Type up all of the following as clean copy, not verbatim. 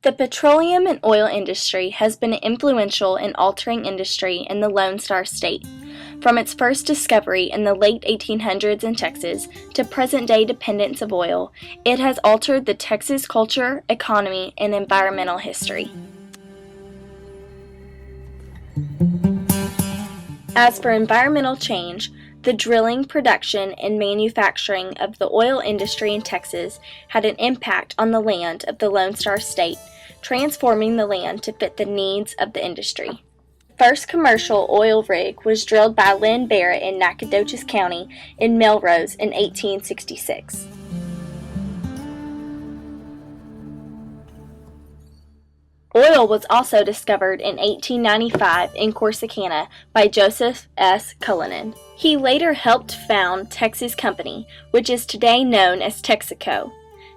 The petroleum and oil industry has been influential in altering industry in the Lone Star State. From its first discovery in the late 1800s in Texas to present-day dependence of oil, it has altered the Texas culture, economy, and environmental history. As for environmental change, the drilling, production, and manufacturing of the oil industry in Texas had an impact on the land of the Lone Star State, transforming the land to fit the needs of the industry. The first commercial oil rig was drilled by Lynn Barrett in Nacogdoches County in Melrose in 1866. Oil was also discovered in 1895 in Corsicana by Joseph S. Cullinan. He later helped found Texas Company, which is today known as Texaco.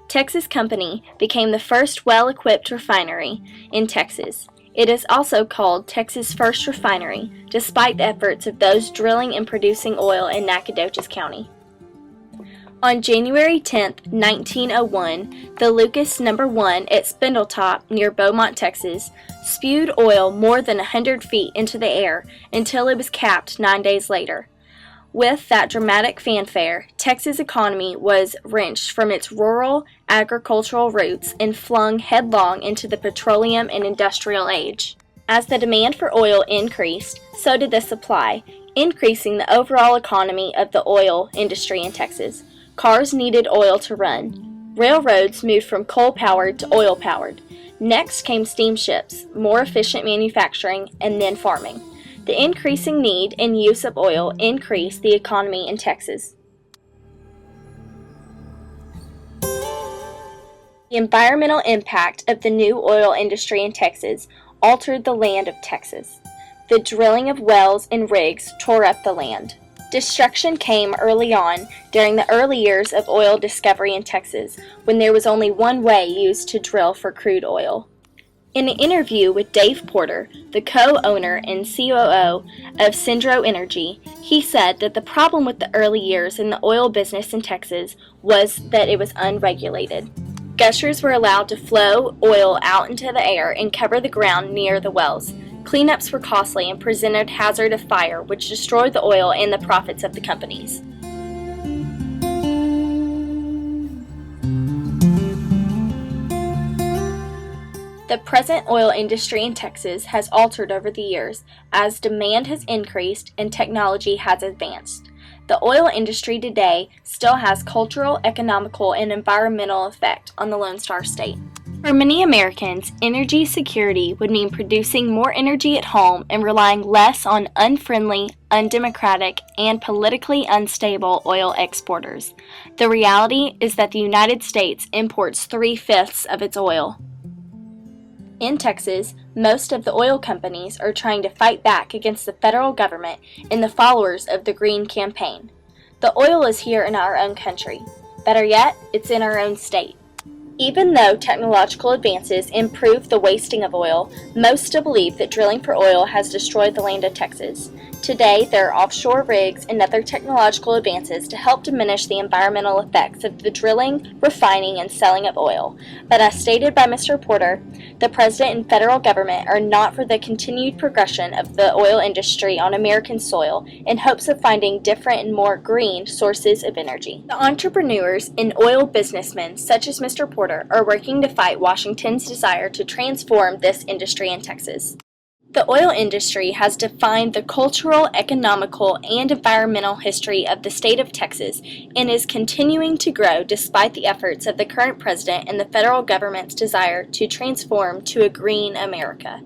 Texas Company became the first well-equipped refinery in Texas. It is also called Texas' first refinery, despite the efforts of those drilling and producing oil in Nacogdoches County. On January 10, 1901, the Lucas No. 1 at Spindletop near Beaumont, Texas, spewed oil more than 100 feet into the air until it was capped 9 days later. With that dramatic fanfare, Texas' economy was wrenched from its rural agricultural roots and flung headlong into the petroleum and industrial age. As the demand for oil increased, so did the supply, increasing the overall economy of the oil industry in Texas. Cars needed oil to run. Railroads moved from coal-powered to oil-powered. Next came steamships, more efficient manufacturing, and then farming. The increasing need and use of oil increased the economy in Texas. The environmental impact of the new oil industry in Texas altered the land of Texas. The drilling of wells and rigs tore up the land. Destruction came early on during the early years of oil discovery in Texas, when there was only one way used to drill for crude oil. In an interview with Dave Porter, the co-owner and COO of Sendro Energy, he said that the problem with the early years in the oil business in Texas was that it was unregulated. Gushers were allowed to flow oil out into the air and cover the ground near the wells. Cleanups were costly and presented hazard of fire, which destroyed the oil and the profits of the companies. The present oil industry in Texas has altered over the years as demand has increased and technology has advanced. The oil industry today still has cultural, economical, and environmental effect on the Lone Star State. For many Americans, energy security would mean producing more energy at home and relying less on unfriendly, undemocratic, and politically unstable oil exporters. The reality is that the United States imports 3/5 of its oil. In Texas, most of the oil companies are trying to fight back against the federal government and the followers of the Green Campaign. The oil is here in our own country. Better yet, it's in our own state. Even though technological advances improve the wasting of oil, most still believe that drilling for oil has destroyed the land of Texas. Today, there are offshore rigs and other technological advances to help diminish the environmental effects of the drilling, refining, and selling of oil. But as stated by Mr. Porter, the President and federal government are not for the continued progression of the oil industry on American soil in hopes of finding different and more green sources of energy. The entrepreneurs and oil businessmen, such as Mr. Porter, are working to fight Washington's desire to transform this industry in Texas. The oil industry has defined the cultural, economical, and environmental history of the state of Texas and is continuing to grow despite the efforts of the current president and the federal government's desire to transform to a green America.